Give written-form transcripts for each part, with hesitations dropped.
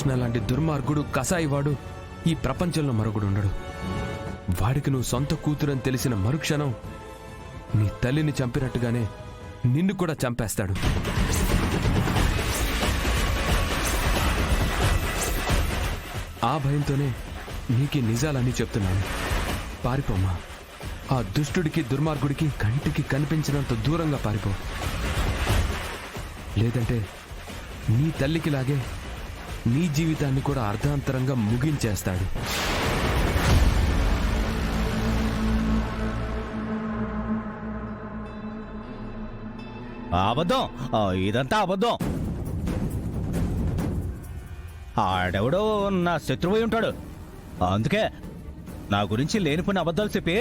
లీలాకృష్ణ లాంటి దుర్మార్గుడు కసాయివాడు ఈ ప్రపంచంలో మరొకడు ఉండడు. వాడికి నువ్వు సొంత కూతురని తెలిసిన మరుక్షణం నీ తల్లిని చంపినట్టుగానే నిన్ను కూడా చంపేస్తాడు. ఆ భయంతోనే నీకీ నిజాలన్నీ చెప్తున్నాను. పారిపోమ్మా. ఆ దుష్టుడికి దుర్మార్గుడికి కంటికి కనిపించినంత దూరంగా పారిపో. లేదంటే నీ తల్లికిలాగే నీ జీవితాన్ని కూడా అర్ధాంతరంగా ముగించేస్తాడు. అబద్ధం, ఇదంతా అబద్ధం. ఆడెవడో నా శత్రువై ఉంటాడు. అందుకే నా గురించి లేనిపోయిన అబద్ధాలు చెప్పి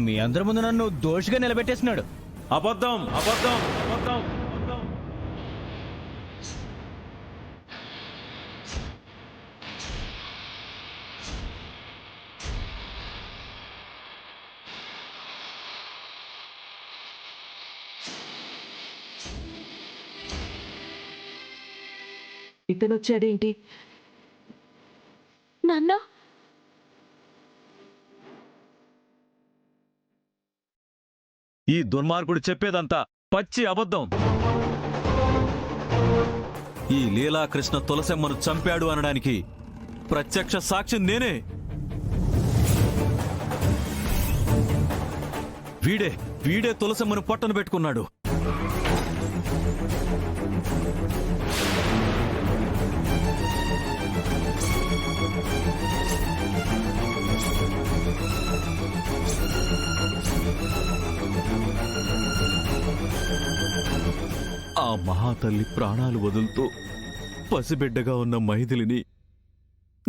మీ అందరి ముందు నన్ను దోషిగా నిలబెట్టేసినాడు. అబద్ధం, అబద్ధం, అబద్ధం, అబద్ధం. ఇతనొచ్చాడేంటి? నాన్న, ఈ దుర్మార్గుడు చెప్పేదంతా పచ్చి అబద్ధం. ఈ లీలాకృష్ణ తులసమ్మను చంపాడు అనడానికి ప్రత్యక్ష సాక్షి నేనే. వీడే తులసమ్మను పొట్టను పెట్టుకున్నాడు. ఆ మహాతల్లి ప్రాణాలు వదులుతూ పసిబిడ్డగా ఉన్న మైథిలిని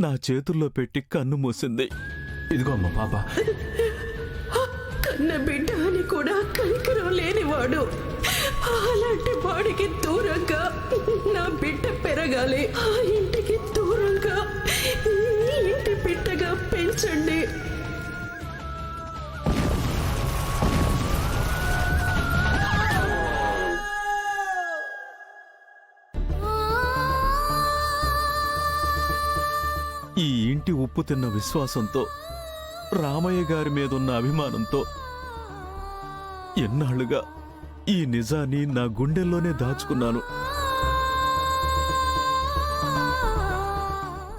నా చేతుల్లో పెట్టి కన్ను మూసింది. ఇదిగో అమ్మ పాప. కన్న బిడ్డ అని కూడా కనికరం లేనివాడు. అలాంటి వాడికి దూరంగా నా బిడ్డ పెరగాలి. ఆ ఇంటికి దూరంగా ఈ ఇంటి బిడ్డగా పెంచండి. ఈ ఇంటి ఉప్పు తిన్న విశ్వాసంతో, రామయ్య గారి మీదున్న అభిమానంతో ఎన్నాళ్లుగా ఈ నిజాన్ని నా గుండెల్లోనే దాచుకున్నాను.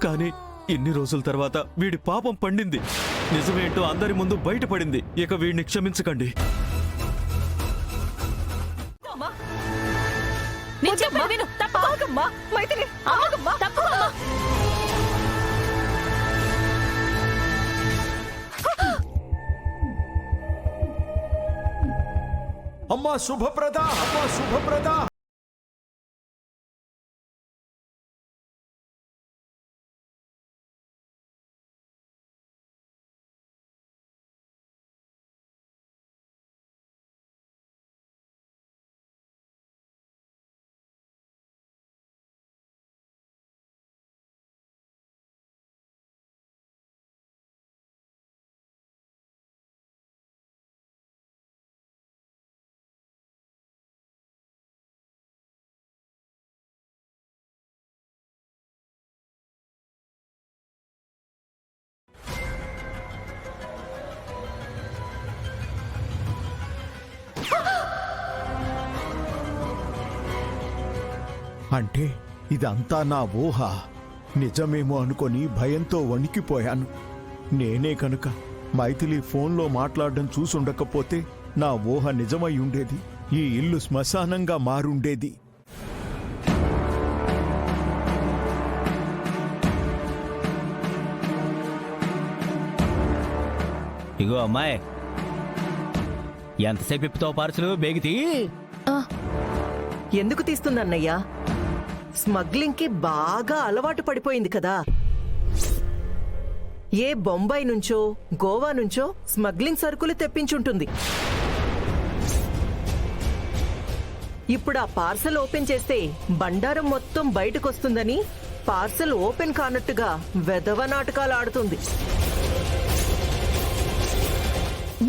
కానీ ఇన్ని రోజుల తర్వాత వీడి పాపం పండింది. నిజమేంటో అందరి ముందు బయటపడింది. ఇక వీడిని క్షమించకండి. అమ్మా శుభప్రద, అమ్మా శుభప్రద. అంటే ఇదంతా నా ఊహ. నిజమేమో అనుకొని భయంతో వణికిపోయాను. నేనే కనుక మైథిలి ఫోన్లో మాట్లాడడం చూసుండకపోతే నా ఊహ నిజమై ఉండేది. ఈ ఇల్లు శ్మశానంగా మారుండేది. ఇగో అమ్మాయి, ఎంతసేపు ఇప్పుతావు పార్సలు? బేగితి. ఎందుకు తీస్తుందన్నయ్యా? స్మగ్లింగ్ కి బాగా అలవాటు పడిపోయింది కదా. ఏ బొంబాయి నుంచో గోవా నుంచో స్మగ్లింగ్ సరుకులు తెప్పించుంటుంది. ఇప్పుడు ఆ పార్సల్ ఓపెన్ చేస్తే బండారం మొత్తం బయటకొస్తుందని పార్సల్ ఓపెన్ కానట్టుగా వెధవ నాటకాలు ఆడుతుంది.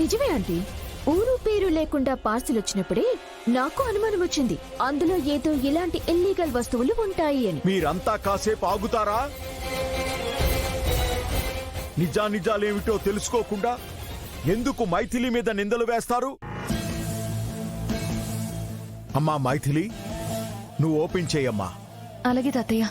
నిజమే ఆంటీ. ఊరు పేరు లేకుండా పార్సిల్ వచ్చినప్పుడే నాకు అనుమానం వచ్చింది అందులో ఏదో ఇలాంటి ఇల్లీగల్ వస్తువులు ఉంటాయి అని. మీరంతా కాసేపు ఆగుతారా? నిజానిజాలేమిటో తెలుసుకోకుండా ఎందుకు మైథిలి మీద నిందలు వేస్తారు? అమ్మా మైథిలి, నువ్వు ఓపెన్ చేయమ్మా. అలాగే తాతయ్య.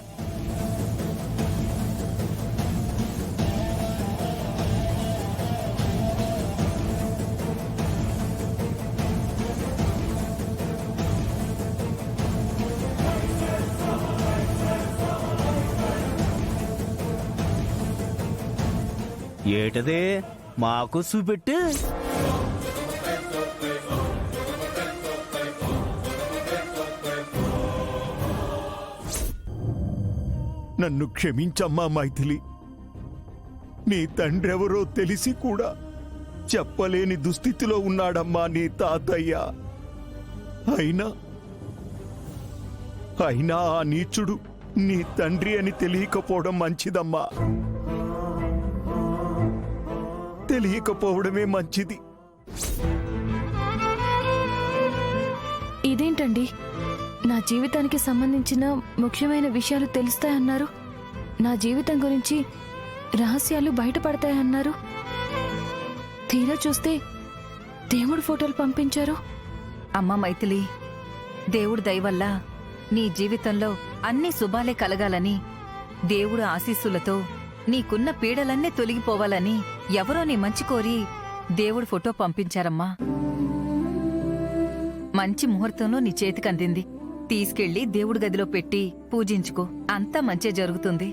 ఏటదే మాకు చూపెట్టు. నన్ను క్షమించమ్మా మైథిలి. నీ తండ్రెవరో తెలిసి కూడా చెప్పలేని దుస్థితిలో ఉన్నాడమ్మా నీ తాతయ్య. అయినా ఆ నీచుడు నీ తండ్రి అని తెలియకపోవడం మంచిదమ్మా. తెలియకపోవడమే మంచిది. ఇదేంటండి, నా జీవితానికి సంబంధించిన ముఖ్యమైన విషయాలు తెలుస్తాయన్నారు, నా జీవితం గురించి రహస్యాలు బయటపడతాయన్నారు. తీరా చూస్తే దేవుడి ఫోటోలు పంపించారు. అమ్మ మైథిలి, దేవుడి దయ వల్ల నీ జీవితంలో అన్ని శుభాలే కలగాలని, దేవుడు ఆశీస్సులతో నీకున్న పీడలన్నీ తొలగిపోవాలని ఎవరో నీ మంచి కోరి దేవుడి ఫోటో పంపించారమ్మా. మంచి ముహూర్తంలో నీ చేతికందింది. తీసుకెళ్లి దేవుడి గదిలో పెట్టి పూజించుకో, అంతా మంచే జరుగుతుంది.